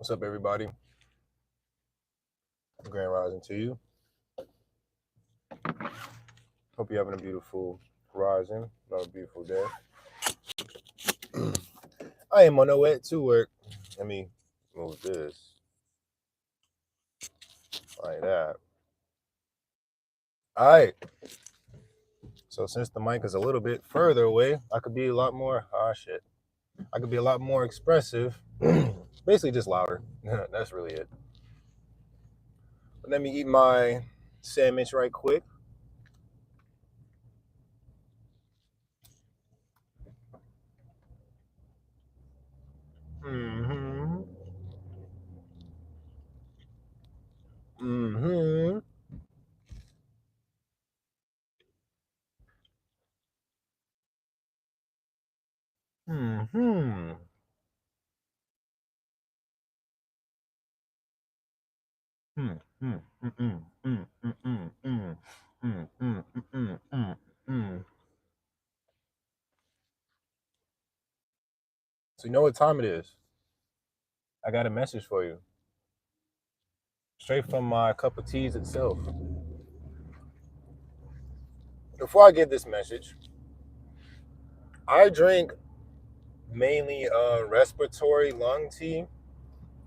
What's up, everybody? Grand rising to you. Hope you're having a beautiful rising, another beautiful day. I am on the way to work. Let me move this like that. All right. So since the mic is a little bit further away, I could be a lot more. Shit. I could be a lot more expressive. Basically, just louder. That's really it. But let me eat my sandwich right quick. Mm-hmm. Mm-hmm. Mm-hmm. Mm, mm, mm, mm, mm, mm, mm, mm, mm, mm, mm, mm, mm. So you know what time it is? I got a message for you, straight from my cup of teas itself. Before I get this message, I drink mainly respiratory lung tea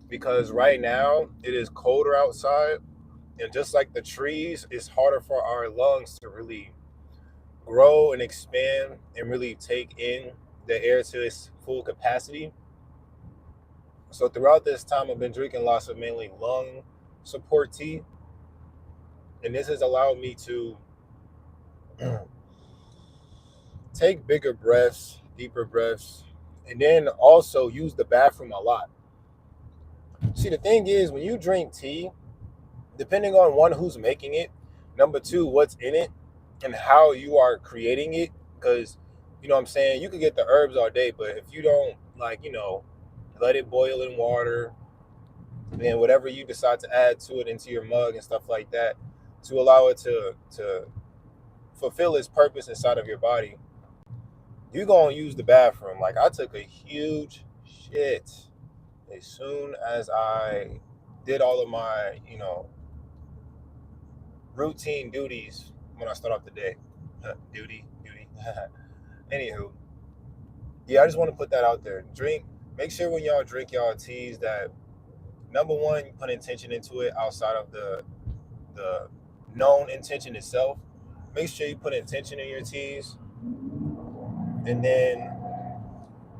because right now it is colder outside, and just like the trees, it's harder for our lungs to really grow and expand and really take in the air to its full capacity. So throughout this time, I've been drinking lots of mainly lung support tea, and this has allowed me to take bigger breaths, deeper breaths, and then also use the bathroom a lot. See, the thing is, when you drink tea, depending on one, who's making it, number two, what's in it, and how you are creating it, because you know what I'm saying, you could get the herbs all day, but if you don't let it boil in water, and whatever you decide to add to it into your mug and stuff like that to allow it to fulfill its purpose inside of your body, you're gonna use the bathroom. Like I took a huge shit as soon as I did all of my, routine duties when I start off the day. Duty. Anywho, yeah, I just want to put that out there. Make sure when y'all drink y'all teas that number one, you put intention into it outside of the known intention itself. Make sure you put intention in your teas, and then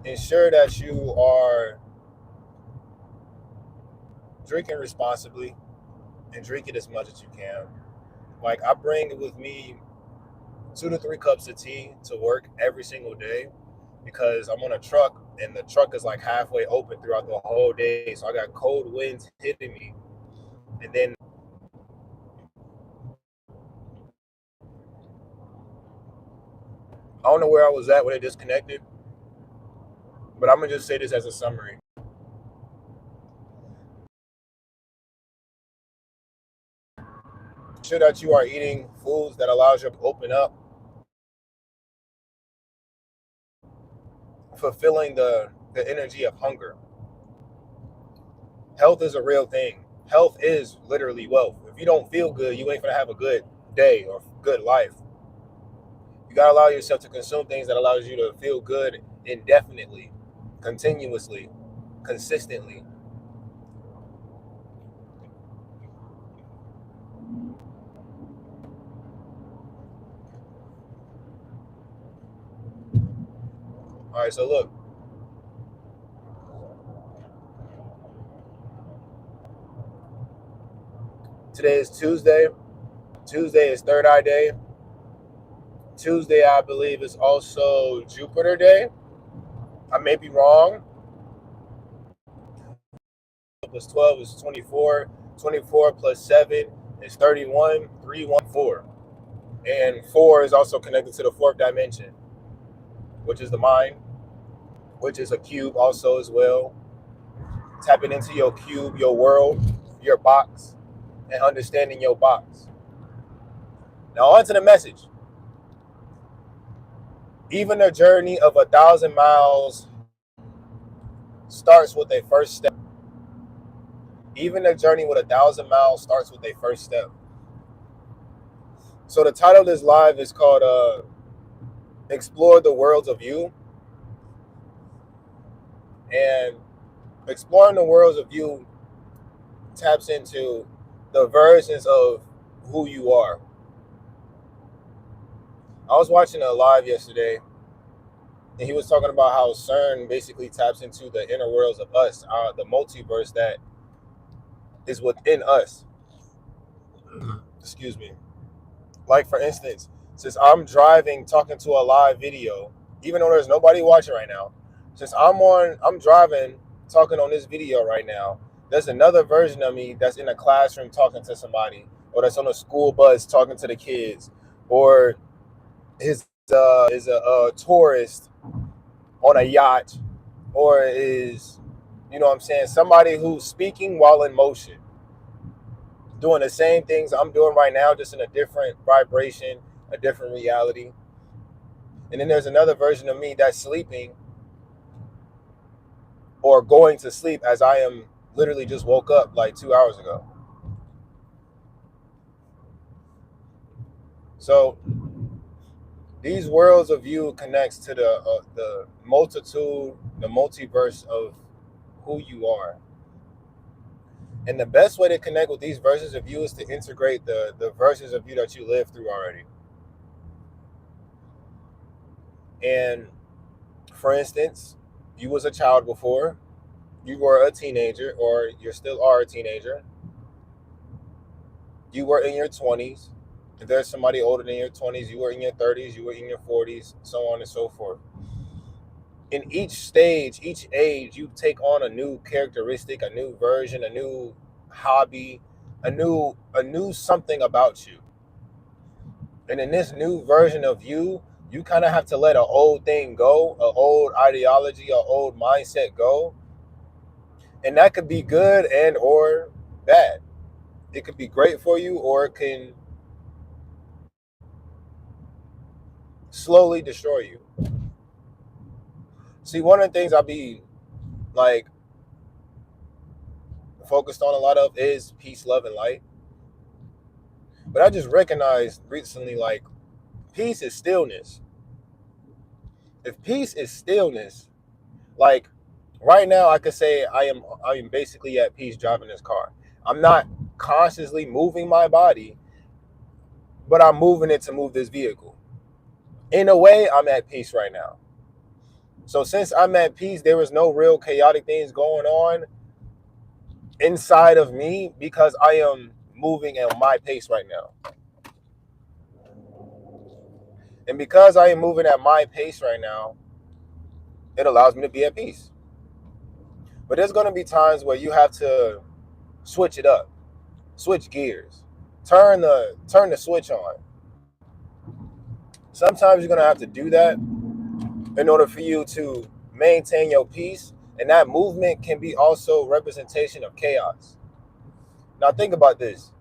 ensure that you are drinking responsibly and drink it as much as you can. Like I bring with me 2 to 3 cups of tea to work every single day because I'm on a truck and the truck is like halfway open throughout the whole day. So I got cold winds hitting me. And then I don't know where I was at when it disconnected, but I'm gonna just say this as a summary. Sure that you are eating foods that allows you to open up, fulfilling the energy of hunger. Health is a real thing. Health is literally wealth. If you don't feel good, you ain't gonna have a good day or good life. You gotta allow yourself to consume things that allows you to feel good indefinitely, continuously, consistently. All right, so look, today is Tuesday. Tuesday is Third Eye Day. Tuesday, I believe, is also Jupiter Day. I may be wrong. Plus 12 is 24. 24 plus 7 is 31. 314. And 4 is also connected to the fourth dimension, which is the mind, which is a cube also as well. Tapping into your cube, your world, your box, and understanding your box. Now, on to the message. Even a journey of 1,000 miles starts with a first step. Even a journey with 1,000 miles starts with a first step. So the title of this live is called Explore the Worlds of You. And exploring the worlds of you taps into the versions of who you are. I was watching a live yesterday, and he was talking about how CERN basically taps into the inner worlds of us, the multiverse that is within us. Excuse me. Like, for instance, since I'm driving, talking to a live video, even though there's nobody watching right now, since I'm driving, talking on this video right now, there's another version of me that's in a classroom talking to somebody, or that's on a school bus talking to the kids, or is a tourist on a yacht, or is, you know what I'm saying, somebody who's speaking while in motion, doing the same things I'm doing right now, just in a different vibration, a different reality. And then there's another version of me that's sleeping or going to sleep, as I am literally just woke up like 2 hours ago. So these worlds of you connects to the multitude, the multiverse of who you are. And the best way to connect with these versions of you is to integrate the versions of you that you lived through already. And for instance, you was a child before, you were a teenager, or you still are a teenager. You were in your 20s. If there's somebody older than your 20s, you were in your 30s, you were in your 40s, so on and so forth. In each stage, each age, you take on a new characteristic, a new version, a new hobby, a new something about you. And in this new version of you, you kind of have to let an old thing go, an old ideology, an old mindset go. And that could be good and or bad. It could be great for you, or it can slowly destroy you. See, one of the things I'll be like focused on a lot of is peace, love, and light. But I just recognized recently, like, peace is stillness. If peace is stillness, like right now, I could say I am basically at peace driving this car. I'm not consciously moving my body, but I'm moving it to move this vehicle. In a way, I'm at peace right now. So since I'm at peace, there is no real chaotic things going on inside of me because I am moving at my pace right now. And because I am moving at my pace right now, it allows me to be at peace. But there's going to be times where you have to switch it up, switch gears, turn the switch on. Sometimes you're going to have to do that in order for you to maintain your peace. And that movement can be also representation of chaos. Now think about this.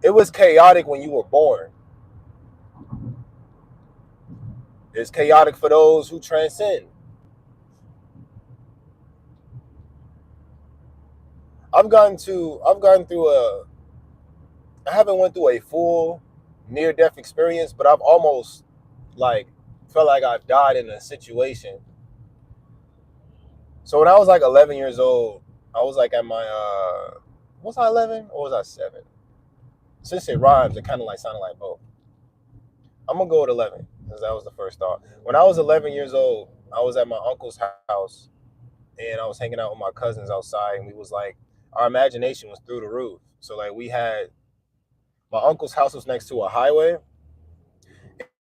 It was chaotic when you were born. It's chaotic for those who transcend. I haven't went through a full near death experience, but I've almost like felt like I died in a situation. So when I was like 11 years old, I was like at my was I 11 or was I 7? Since it rhymes, it kind of like sounded like both. I'm gonna go with 11 because that was the first thought. When I was 11 years old, I was at my uncle's house and I was hanging out with my cousins outside, and we was like, our imagination was through the roof. So like we had, my uncle's house was next to a highway,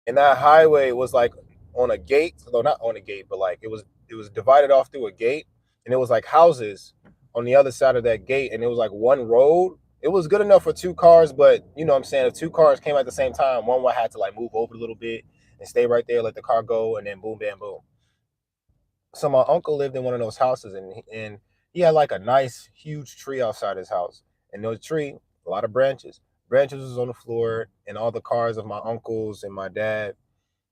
and that highway was like on a gate, though not on a gate, but like it was divided off through a gate, and it was like houses on the other side of that gate, and it was like one road. It was good enough for two cars, but you know what I'm saying, if two cars came at the same time, one would have to like move over a little bit and stay right there, let the car go, and then boom, bam, boom. So my uncle lived in one of those houses, and he had like a nice huge tree outside his house, and the tree, a lot of branches was on the floor, and all the cars of my uncles and my dad.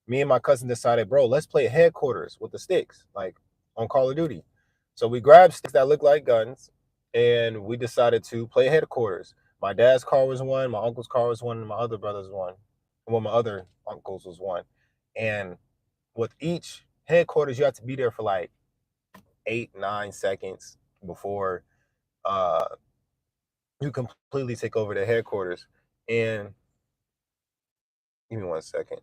Me and my cousin decided, bro, let's play headquarters with the sticks, like on Call of Duty. So we grabbed sticks that look like guns, and we decided to play headquarters. My dad's car was one, my uncle's car was one, and my other brother's one. Well, my other uncle's was one. And with each headquarters, you have to be there for like 8, 9 seconds before uh you completely take over the headquarters. And give me 1 second.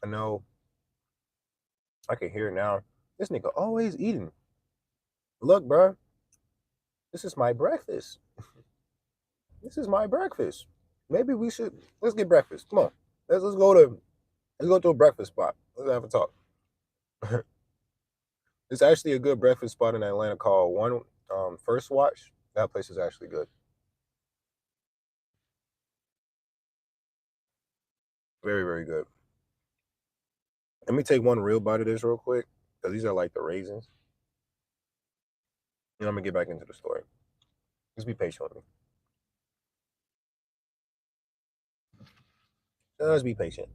I know I can hear it now. This nigga always eating. Look, bro, this is my breakfast. This is my breakfast. Maybe we should let's get breakfast. Come on. Let's go to a breakfast spot. Let's have a talk. It's actually a good breakfast spot in Atlanta called One First Watch. That place is actually good. Very, very good. Let me take one real bite of this real quick, because these are like the raisins. And I'm gonna get back into the story. Just be patient with me. Just be patient.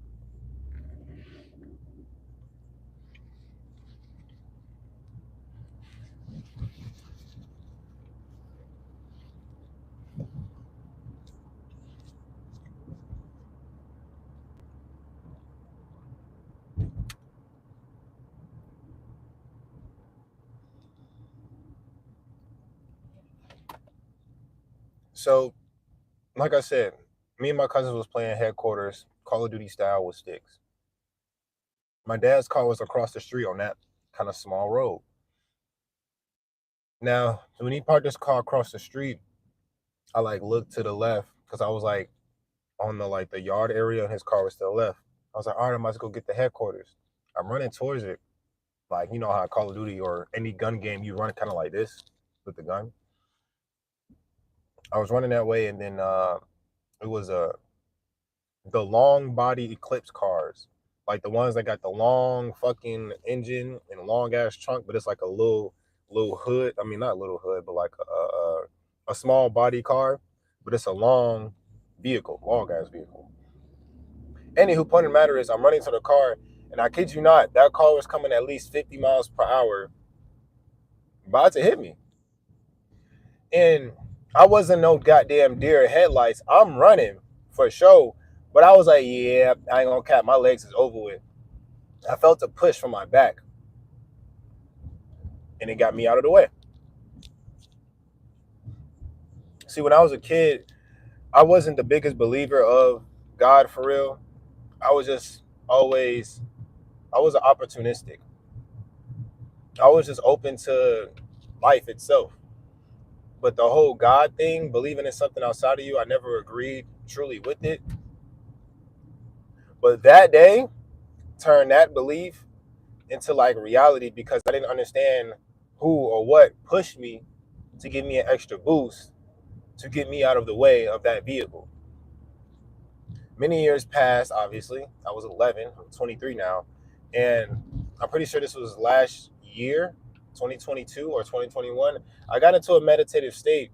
So, like I said, me and my cousins was playing headquarters, Call of Duty style with sticks. My dad's car was across the street on that kind of small road. Now, when he parked his car across the street, I like looked to the left because I was like on the yard area and his car was still left. I was like, all right, I must go get the headquarters. I'm running towards it. Like, you know how Call of Duty or any gun game, you run kind of like this with the gun. I was running that way, and then it was the long body Eclipse cars, like the ones that got the long fucking engine and long ass trunk, but it's like a little hood. I mean, not little hood, but like a small body car, but it's a long vehicle, long ass vehicle. Anywho, point of the matter is, I'm running to the car, and I kid you not, that car was coming at least 50 miles per hour, about to hit me. And I wasn't no goddamn deer headlights. I'm running for sure. But I was like, yeah, I ain't gonna cap. My legs is over with. I felt a push from my back, and it got me out of the way. See, when I was a kid, I wasn't the biggest believer of God for real. I was just always, I was opportunistic. I was just open to life itself. But the whole God thing, believing in something outside of you, I never agreed truly with it. But that day turned that belief into like reality because I didn't understand who or what pushed me to give me an extra boost to get me out of the way of that vehicle. Many years passed, obviously. I was 11, I'm 23 now. And I'm pretty sure this was last year, 2022 or 2021. I got into a meditative state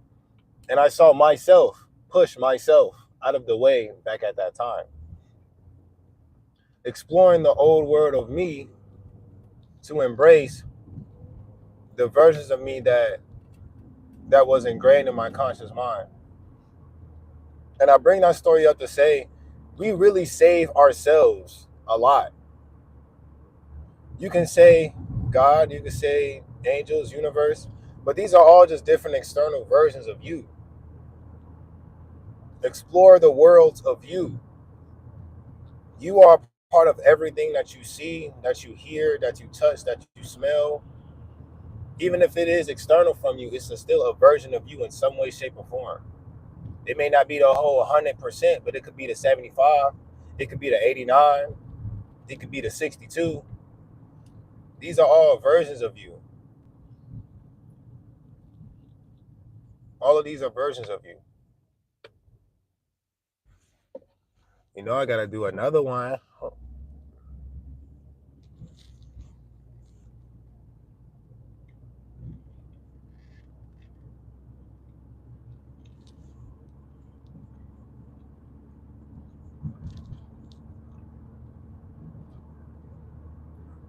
and I saw myself push myself out of the way back at that time. Exploring the old world of me to embrace the versions of me that was ingrained in my conscious mind. And I bring that story up to say we really save ourselves a lot. You can say God, you can say angels, universe, but these are all just different external versions of you. Explore the worlds of you. You are part of everything that you see, that you hear, that you touch, that you smell. Even if it is external from you, it's still a version of you in some way, shape, or form. It may not be the whole 100%, but it could be the 75. It could be the 89. It could be the 62. These are all versions of you. All of these are versions of you. You know, I got to do another one.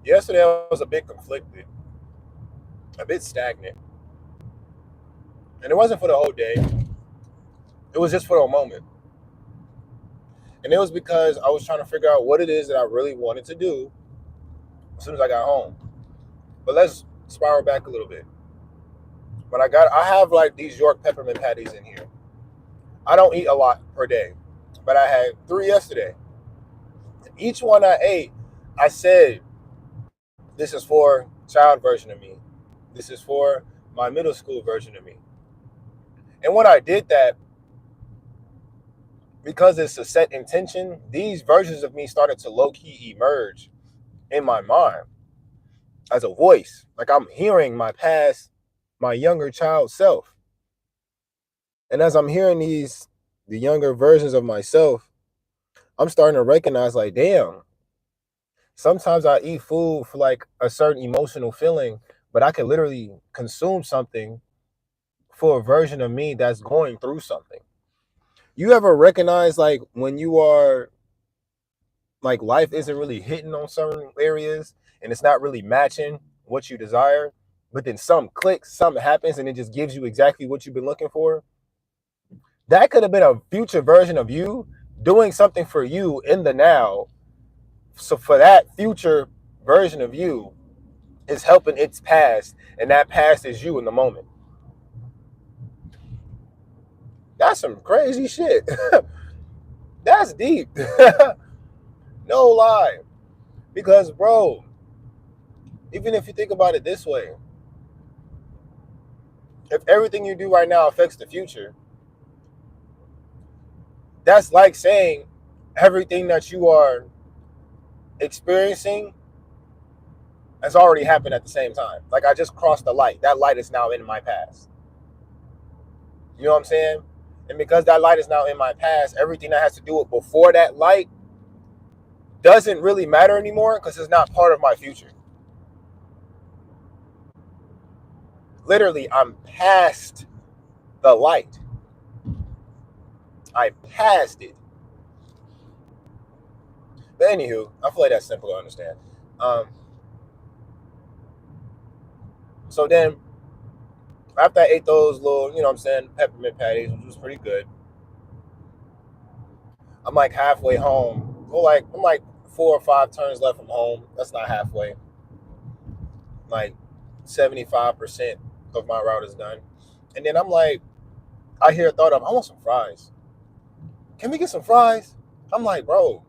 Yesterday I was a bit conflicted, a bit stagnant. And it wasn't for the whole day. It was just for a moment. And it was because I was trying to figure out what it is that I really wanted to do as soon as I got home. But let's spiral back a little bit. I have like these York peppermint patties in here. I don't eat a lot per day, but I had 3 yesterday. Each one I ate, I said, this is for child version of me. This is for my middle school version of me. And when I did that, because it's a set intention, these versions of me started to low-key emerge in my mind as a voice. Like I'm hearing my past, my younger child self. And as I'm hearing the younger versions of myself, I'm starting to recognize like, damn, sometimes I eat food for like a certain emotional feeling, but I can literally consume something for a version of me that's going through something. You ever recognize like when you are like life isn't really hitting on certain areas and it's not really matching what you desire, but then something clicks, something happens, and it just gives you exactly what you've been looking for? That could have been a future version of you doing something for you in the now. So for that future version of you is helping its past, and that past is you in the moment. That's some crazy shit. That's deep. No lie. Because, bro, even if you think about it this way, if everything you do right now affects the future, that's like saying everything that you are experiencing has already happened at the same time. Like I just crossed the light. That light is now in my past. You know what I'm saying? And because that light is now in my past, everything that has to do with before that light doesn't really matter anymore because it's not part of my future. Literally, I'm past the light. I passed it. But anywho, I feel like that's simple to understand. So then, after I ate those little, you know what I'm saying, peppermint patties, which was pretty good, I'm like halfway home. Well, like I'm like 4 or 5 turns left from home. That's not halfway. Like 75% of my route is done. And then I'm like, I hear a thought of, I want some fries. Can we get some fries? I'm like, bro,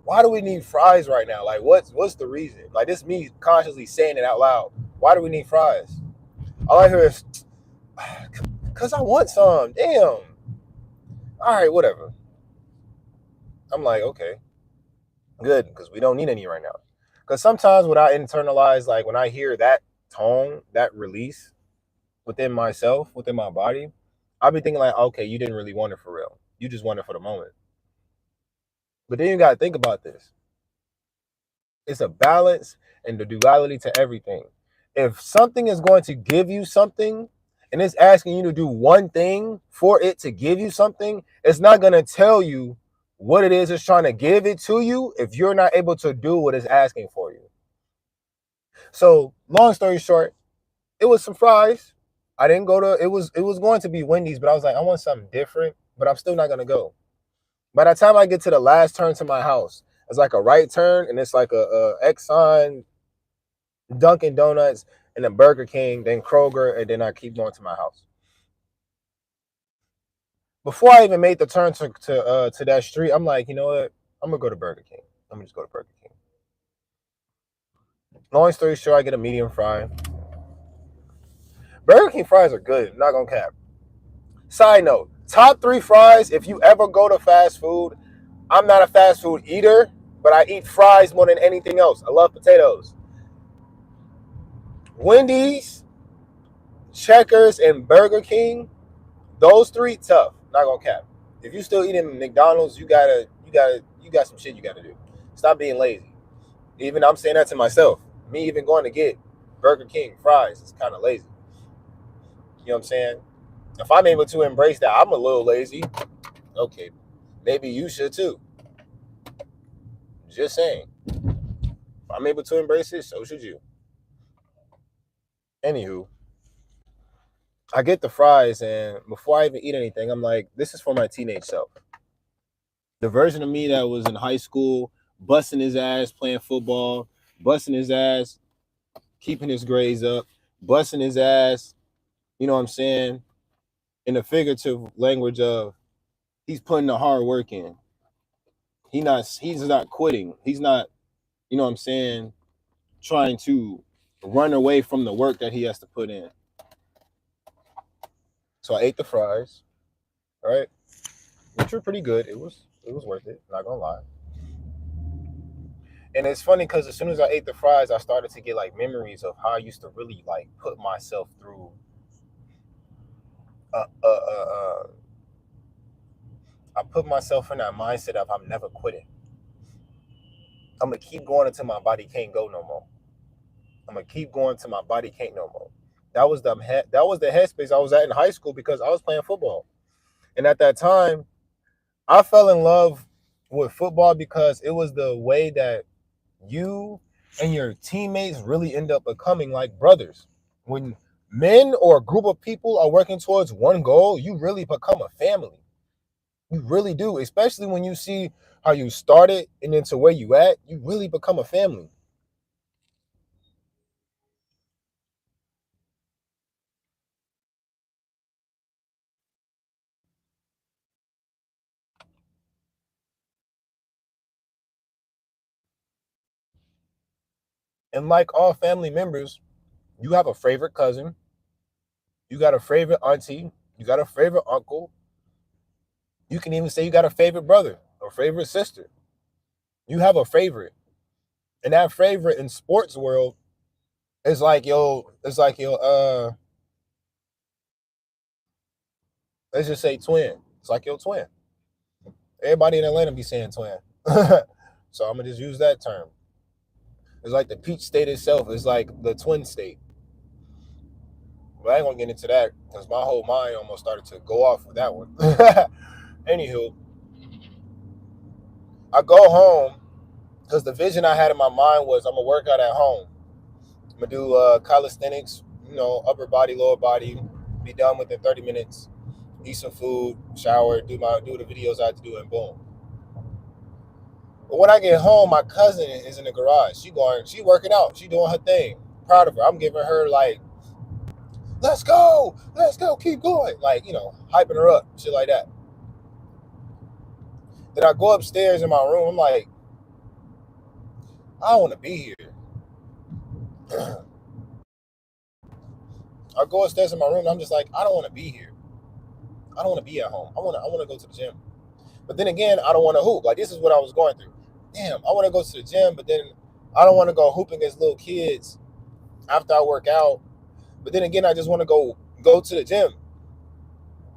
why do we need fries right now? Like, what's the reason? Like, this me consciously saying it out loud. Why do we need fries? All I hear is, because I want some. Damn. All right, whatever. I'm like, okay, good, because we don't need any right now. Because sometimes when I internalize, like when I hear that tone, that release within myself, within my body, I'll be thinking like, okay, you didn't really want it for real. You just want it for the moment. But then you got to think about this. It's a balance and the duality to everything. If something is going to give you something and it's asking you to do one thing for it to give you something, it's not going to tell you what it is it's trying to give it to you if you're not able to do what it's asking for you. So, long story short, it was some fries. I didn't go to it was going to be Wendy's, but I was like, I want something different, but I'm still not going to go. By the time I get to the last turn to my house, it's like a right turn, and it's like a Exxon, Dunkin' Donuts, and then Burger King, then Kroger, and then I keep going to my house. Before I even made the turn to that street, I'm like, you know what? I'm gonna go to Burger King. Let me just go to Burger King. Long story short, I get a medium fry. Burger King fries are good. Not gonna cap. Side note: top 3 fries. If you ever go to fast food, I'm not a fast food eater, but I eat fries more than anything else. I love potatoes. Wendy's, Checkers, and Burger King, those 3 tough. Not gonna cap. If you still eating McDonald's, you got some shit you gotta do. Stop being lazy. Even I'm saying that to myself. Me even going to get Burger King fries is kind of lazy. You know what I'm saying? If I'm able to embrace that, I'm a little lazy. Okay, maybe you should too. Just saying. If I'm able to embrace it, so should you. Anywho, I get the fries, and before I even eat anything, I'm like, this is for my teenage self. The version of me that was in high school, busting his ass, playing football, busting his ass, keeping his grades up, busting his ass, you know what I'm saying? In the figurative language of he's putting the hard work in. He's not quitting. He's not, you know what I'm saying, trying to run away from the work that he has to put in. So I ate the fries, right? Which were pretty good. It was worth it, not gonna lie. And it's funny because as soon as I ate the fries, I started to get like memories of how I used to really like put myself through I put myself in that mindset of I'm never quitting. I'm gonna keep going until my body can't go no more. I'm gonna keep going until my body can't no more. That was the headspace I was at in high school because I was playing football. And at that time, I fell in love with football because it was the way that you and your teammates really end up becoming like brothers. When men or a group of people are working towards one goal, you really become a family. You really do, especially when you see how you started and then to where you at, you really become a family. And like all family members, you have a favorite cousin, you got a favorite auntie, you got a favorite uncle. You can even say you got a favorite brother or favorite sister. You have a favorite. And that favorite in sports world is like let's just say twin. It's like your twin. Everybody in Atlanta be saying twin. So I'm gonna just use that term. It's like the peach state itself is like the twin state. But I ain't gonna get into that because my whole mind almost started to go off with that one. Anywho, I go home because the vision I had in my mind was I'm gonna work out at home. I'm gonna do calisthenics, upper body, lower body, be done within 30 minutes, eat some food, shower, do the videos I have to do, and boom. But when I get home, my cousin is in the garage. She working out, she doing her thing. Proud of her. I'm giving her like, let's go, keep going, like hyping her up, shit like that. Then I go upstairs in my room. I'm like, I don't want to be here. I go upstairs in my room. And I'm just like, I don't want to be here. I don't want to be at home. I want to go to the gym. But then again, I don't want to hoop. Like this is what I was going through. Damn, I want to go to the gym, but then I don't want to go hooping against little kids after I work out. But then again, I just want to go to the gym.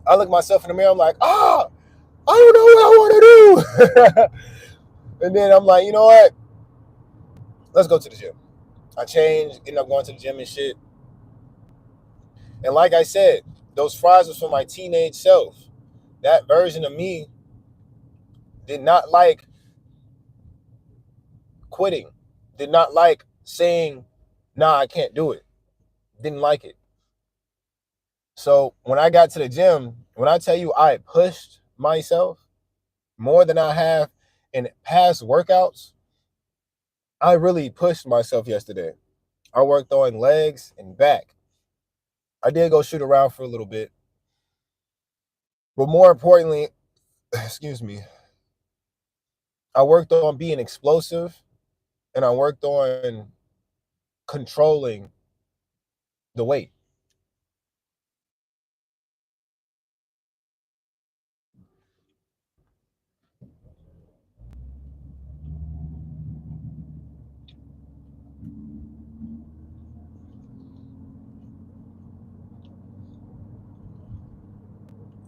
I look myself in the mirror. I'm like, I don't know what I want to do. And then I'm like, you know what? Let's go to the gym. I changed, ended up going to the gym and shit. And like I said, those fries was for my teenage self. That version of me did not like quitting, did not like saying, nah, I can't do it. Didn't like it. So when I got to the gym, when I tell you I pushed myself more than I have in past workouts, I really pushed myself yesterday. I worked on legs and back. I did go shoot around for a little bit. But more importantly, excuse me, I worked on being explosive and I worked on controlling the weight.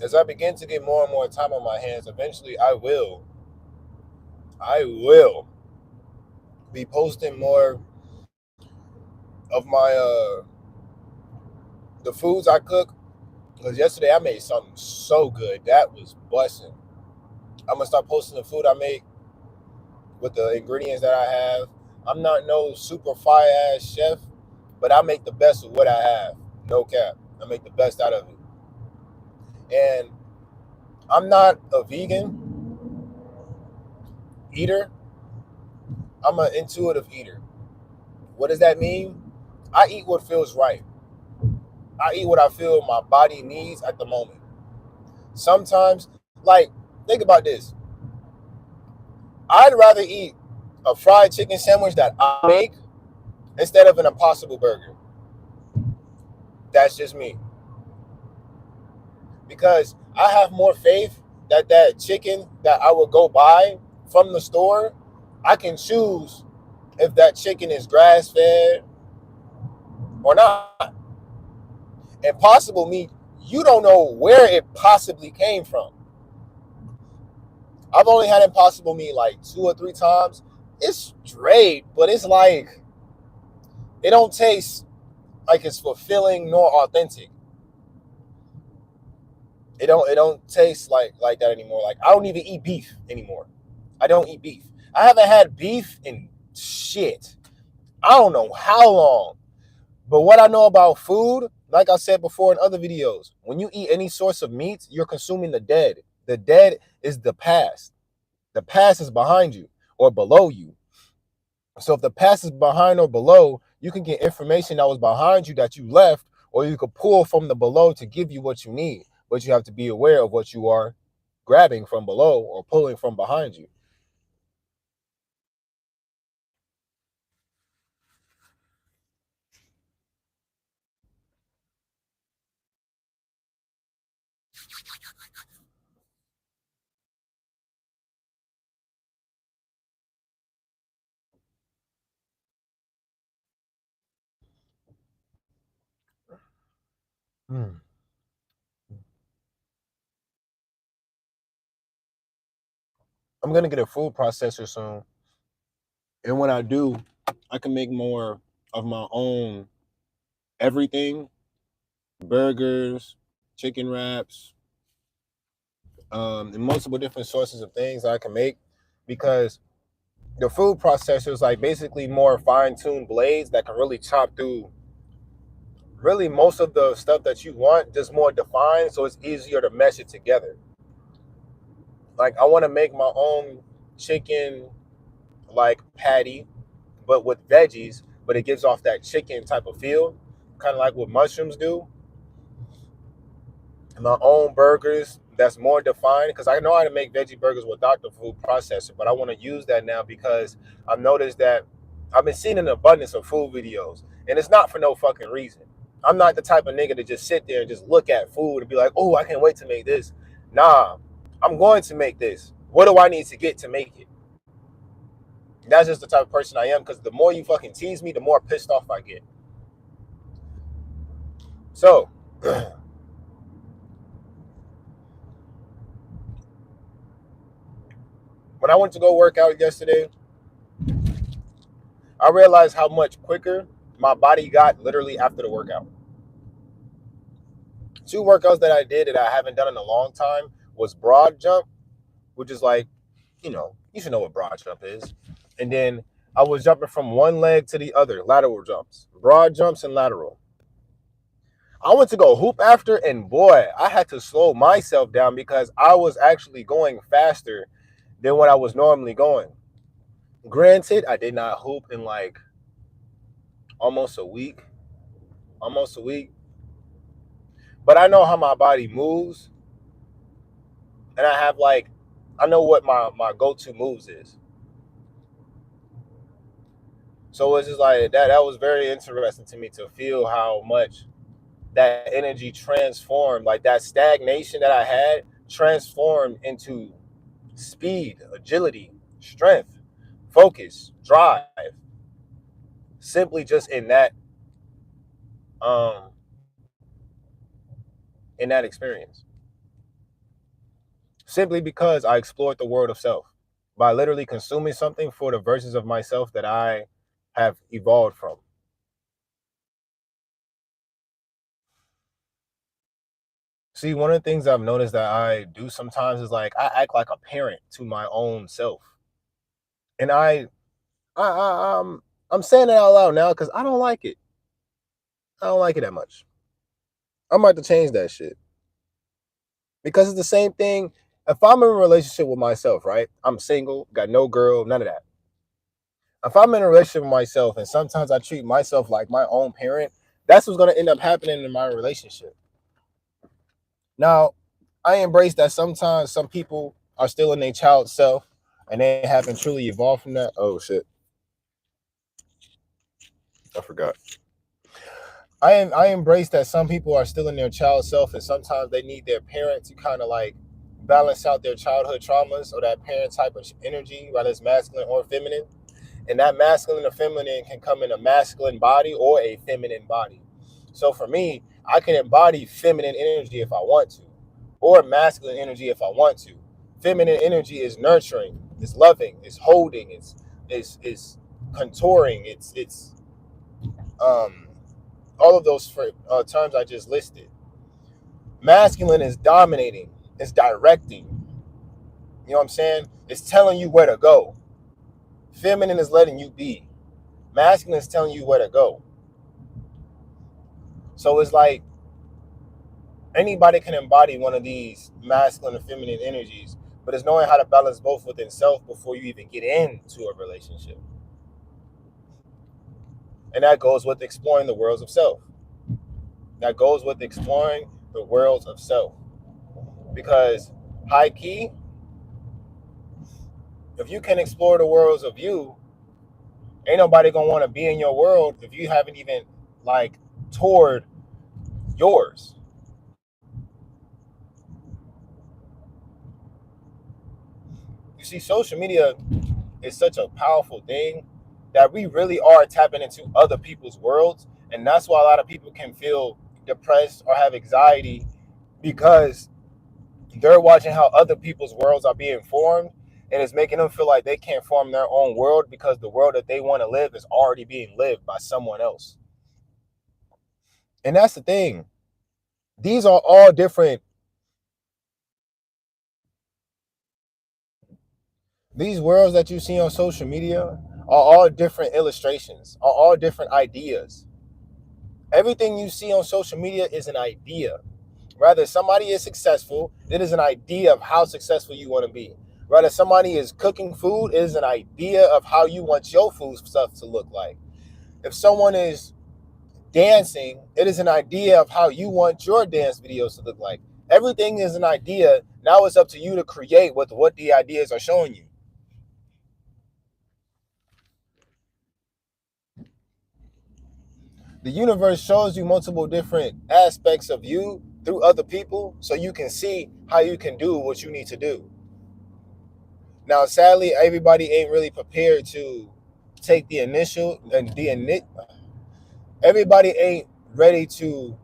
As I begin to get more and more time on my hands, eventually I will be posting more of my the foods I cook. Because yesterday I made something so good that was busting. I'm gonna start posting the food I make with the ingredients that I have. I'm not no super fire ass chef, but I make the best of what I have. No cap. I make the best out of it. And I'm not a vegan eater. I'm an intuitive eater. What does that mean? I eat what feels right. I eat what I feel my body needs at the moment. Sometimes, like, think about this. I'd rather eat a fried chicken sandwich that I make instead of an Impossible Burger. That's just me. Because I have more faith that that chicken that I would go buy from the store, I can choose if that chicken is grass fed or not. Impossible meat, you don't know where it possibly came from. I've only had Impossible meat like 2 or 3 times. It's straight, but it's like it don't taste like it's fulfilling nor authentic. It don't taste like that anymore. Like I don't even eat beef anymore. I don't eat beef. I haven't had beef in shit. I don't know how long. But what I know about food, like I said before in other videos, when you eat any source of meat, you're consuming the dead. The dead is the past. The past is behind you or below you. So if the past is behind or below, you can get information that was behind you that you left, or you could pull from the below to give you what you need. But you have to be aware of what you are grabbing from below or pulling from behind you. Hmm. I'm gonna get a food processor soon, and when I do, I can make more of my own everything: burgers, chicken wraps, and multiple different sources of things I can make because the food processor is like basically more fine-tuned blades that can really chop through really most of the stuff that you want, just more defined, so it's easier to mesh it together. Like I want to make my own chicken like patty, but with veggies, but it gives off that chicken type of feel, kind of like what mushrooms do. My own burgers that's more defined because I know how to make veggie burgers without the food processor, but I want to use that now because I've noticed that I've been seeing an abundance of food videos, and it's not for no fucking reason. I'm not the type of nigga to just sit there and just look at food and be like, oh, I can't wait to make this. Nah, I'm going to make this. What do I need to get to make it? That's just the type of person I am because the more you fucking tease me, the more pissed off I get. So, when I went to go work out yesterday, I realized how much quicker my body got literally after the workout. 2 workouts that I did that I haven't done in a long time was broad jump, which is like, you should know what broad jump is. And then I was jumping from one leg to the other, lateral jumps, broad jumps and lateral. I went to go hoop after, and boy, I had to slow myself down because I was actually going faster than what I was normally going. Granted, I did not hoop in like almost a week, almost a week, but I know how my body moves, and I know what my go-to moves is. So it's just like that was very interesting to me to feel how much that energy transformed, like that stagnation that I had transformed into speed, agility, strength, focus, drive, simply just um in that experience. Simply because I explored the world of self by literally consuming something for the versions of myself that I have evolved from. See, one of the things I've noticed that I do sometimes is like I act like a parent to my own self. And I'm saying it out loud now because I don't like it. I don't like it that much. I'm about to change that shit because it's the same thing. If I'm in a relationship with myself, right? I'm single, got no girl, none of that. If I'm in a relationship with myself and sometimes I treat myself like my own parent, that's what's going to end up happening in my relationship. Now, I embrace that sometimes some people are still in their child self and they haven't truly evolved from that. Oh shit, I forgot. I embrace that some people are still in their child self and sometimes they need their parent to kind of like balance out their childhood traumas or that parent type of energy, whether it's masculine or feminine. And that masculine or feminine can come in a masculine body or a feminine body. So for me, I can embody feminine energy if I want to, or masculine energy if I want to. Feminine energy is nurturing, it's loving, it's holding, it's contouring, it's um all of those terms I just listed. Masculine is dominating, it's directing. You know what I'm saying? It's telling you where to go. Feminine is letting you be. Masculine is telling you where to go. So it's like anybody can embody one of these masculine and feminine energies, but it's knowing how to balance both within self before you even get into a relationship. And that goes with exploring the worlds of self. That goes with exploring the worlds of self. Because high key, if you can explore the worlds of you, ain't nobody gonna want to be in your world if you haven't even like toured yours. You see, social media is such a powerful thing that we really are tapping into other people's worlds. And that's why a lot of people can feel depressed or have anxiety because they're watching how other people's worlds are being formed. And it's making them feel like they can't form their own world because the world that they want to live is already being lived by someone else. And that's the thing. These are all different. These worlds that you see on social media are all different illustrations, are all different ideas. Everything you see on social media is an idea. Rather, somebody is successful, it is an idea of how successful you want to be. Rather, somebody is cooking food, it is an idea of how you want your food stuff to look like. If someone is dancing, it is an idea of how you want your dance videos to look like. Everything is an idea. Now it's up to you to create with what the ideas are showing you. The universe shows you multiple different aspects of you through other people so you can see how you can do what you need to do. Now, sadly, everybody ain't really prepared to take the initial and everybody ain't ready to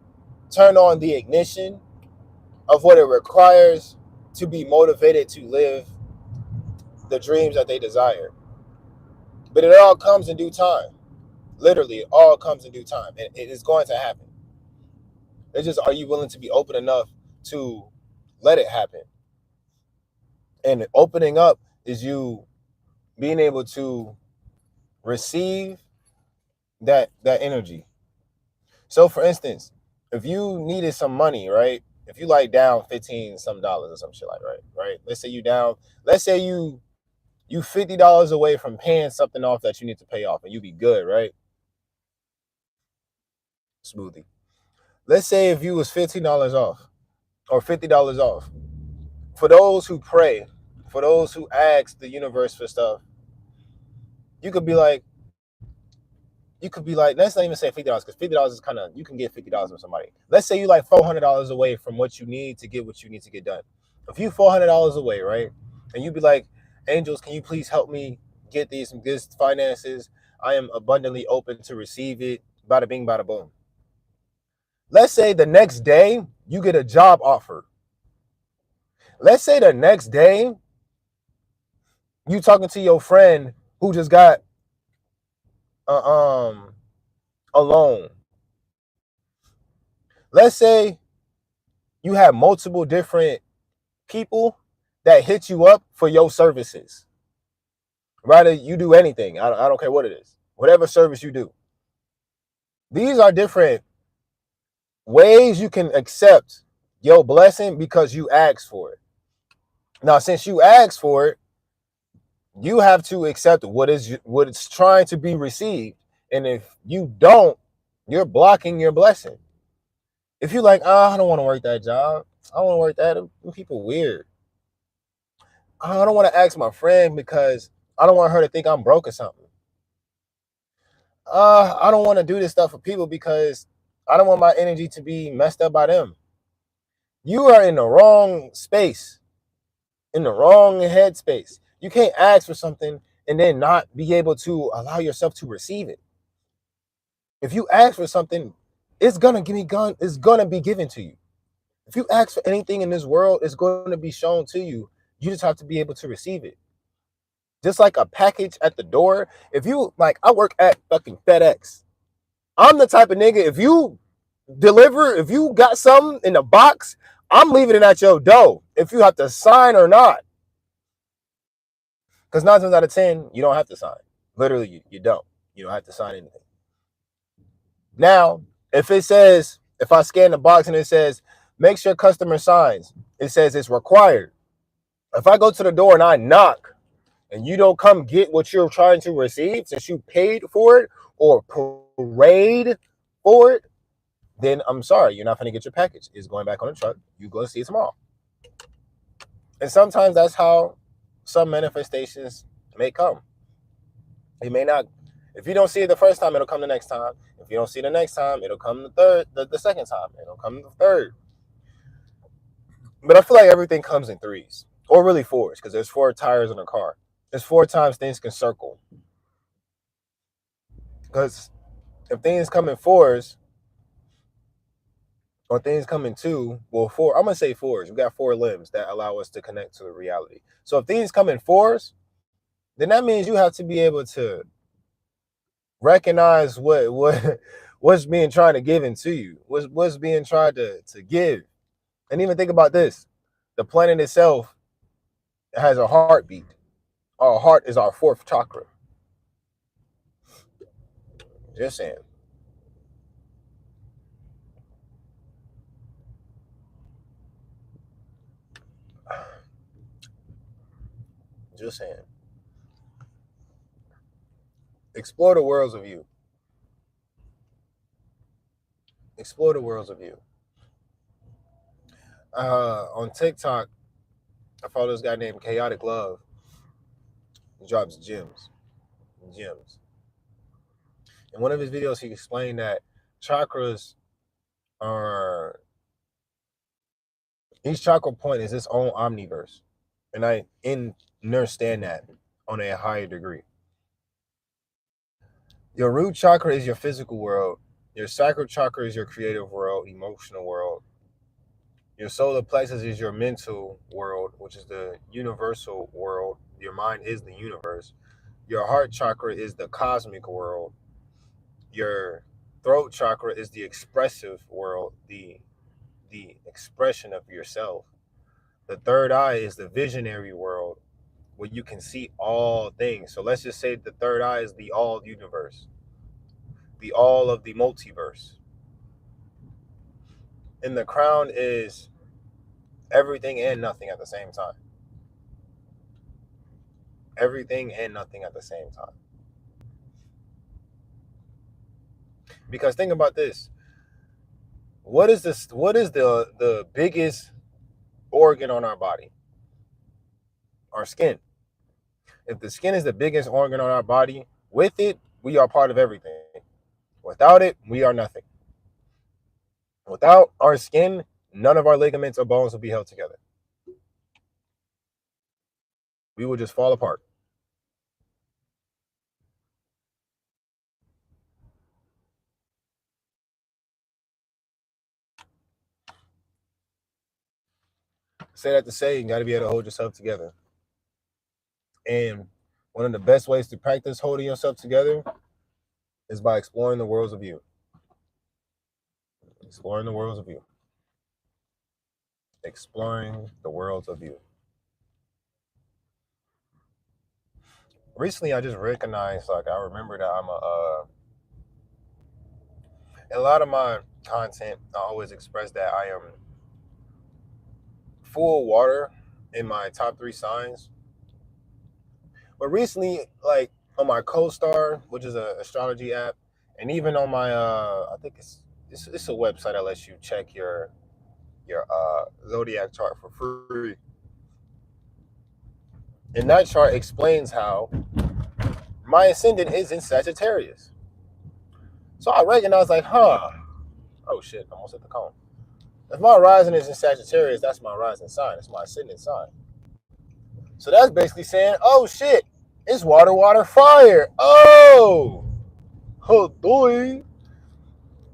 turn on the ignition of what it requires to be motivated to live the dreams that they desire. But it all comes in due time. Literally, it all comes in due time. And it is going to happen. It's just, are you willing to be open enough to let it happen? And opening up is you being able to receive that energy. So for instance, if you needed some money, right? If you like down 15 some dollars or some shit like right? Let's say you down, let's say you $50 away from paying something off that you need to pay off and you be good, right? Smoothie. Let's say if you was $15 off or $50 off. For those who pray, for those who ask the universe for stuff, you could be like, let's not even say $50 because $50 is kind of, you can get $50 from somebody. Let's say you like $400 away from what you need to get what you need to get done. If you $400 away, right, and you be like, angels, can you please help me get these finances? I am abundantly open to receive it. Bada bing, bada boom. Let's say the next day you get a job offer. Let's say the next day you talking to your friend who just got uh, um a loan. Let's say you have multiple different people that hit you up for your services. Rather, you do anything. I don't care what it is. Whatever service you do. These are different ways you can accept your blessing because you asked for it. Now, since you asked for it, you have to accept what it's trying to be received. And if you don't, you're blocking your blessing. If you're like, oh, I don't want to work that job, I don't want to work that, them people weird. Oh, I don't want to ask my friend because I don't want her to think I'm broke or something. I don't want to do this stuff for people because I don't want my energy to be messed up by them. You are in the wrong space, in the wrong headspace. You can't ask for something and then not be able to allow yourself to receive it. If you ask for something, it's gonna be given to you. If you ask for anything in this world, it's going to be shown to you. You just have to be able to receive it. Just like a package at the door. If you like, I work at fucking FedEx. I'm the type of nigga, if you if you got something in the box, I'm leaving it at your door. If you have to sign or not. Because 9 times out of 10, you don't have to sign. Literally, you don't. You don't have to sign anything. Now, if I scan the box and it says, make sure customer signs, it says it's required. If I go to the door and I knock and you don't come get what you're trying to receive since you paid for it or paid for it, then I'm sorry, you're not going to get your package. It's going back on the truck. You go see it tomorrow. And sometimes that's how some manifestations may come. It may not. If you don't see it the first time, it'll come the next time. If you don't see it the next time, it'll come the second time. It'll come the third. But I feel like everything comes in threes, or really fours, because there's 4 tires in a car. There's 4 times things can circle. Because if things come in fours, or things come in 2, well, 4, I'm going to say fours. We got 4 limbs that allow us to connect to the reality. So if things come in fours, then that means you have to be able to recognize what's being trying to give into you, what's being tried to give. And even think about this. The planet itself has a heartbeat. Our heart is our 4th chakra. Just saying. Just saying. Explore the worlds of you. Explore the worlds of you. On TikTok, I follow this guy named Chaotic Love. He drops gems. In one of his videos, he explained that chakras are, each chakra point is its own omniverse. And I understand that on a higher degree. Your root chakra is your physical world. Your sacral chakra is your creative world, emotional world. Your solar plexus is your mental world, which is the universal world. Your mind is the universe. Your heart chakra is the cosmic world. Your throat chakra is the expressive world, the expression of yourself. The third eye is the visionary world, where you can see all things. So let's just say the third eye is the all universe, the all of the multiverse. And the crown is everything and nothing at the same time. Everything and nothing at the same time. Because think about this. What is the biggest organ on our body? Our skin. If the skin is the biggest organ on our body, with it, we are part of everything. Without it, we are nothing. Without our skin, none of our ligaments or bones will be held together. We will just fall apart. Say that to say, you got to be able to hold yourself together. And one of the best ways to practice holding yourself together is by exploring the worlds of you. Exploring the worlds of you. Exploring the worlds of you. recently I just recognized, like, I remember that I'm in a lot of my content, I always express that I am full water in my top 3 signs. But recently, like on my CoStar, which is an astrology app, and even on my I think it's a website that lets you check your zodiac chart for free. And that chart explains how my ascendant is in Sagittarius. So I recognize, like, oh shit, I almost hit the cone. If my rising is in Sagittarius, that's my rising sign. It's my ascendant sign. So that's basically saying, oh shit, it's water, water, fire. Oh boy.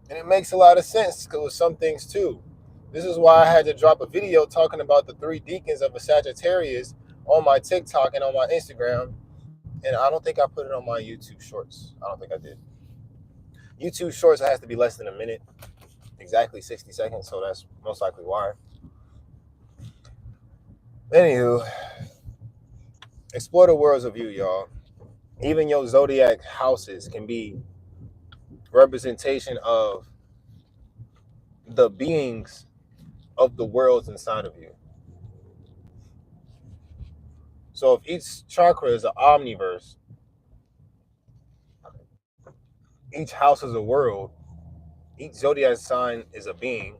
And it makes a lot of sense with some things too. This is why I had to drop a video talking about the 3 deacons of a Sagittarius on my TikTok and on my Instagram. And I don't think I put it on my YouTube shorts. I don't think I did. YouTube shorts has to be less than a minute, exactly 60 seconds. So that's most likely why. Anywho, explore the worlds of you, y'all. Even your zodiac houses can be representation of the beings of the worlds inside of you. So if each chakra is an omniverse, each house is a world, each zodiac sign is a being,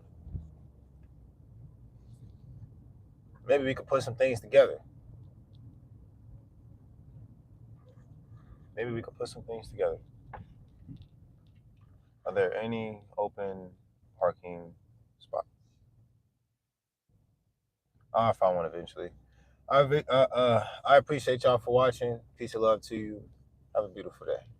maybe we could put some things together. Maybe we could put some things together. Are there any open parking spots? I'll find one eventually. I appreciate y'all for watching. Peace and love to you. Have a beautiful day.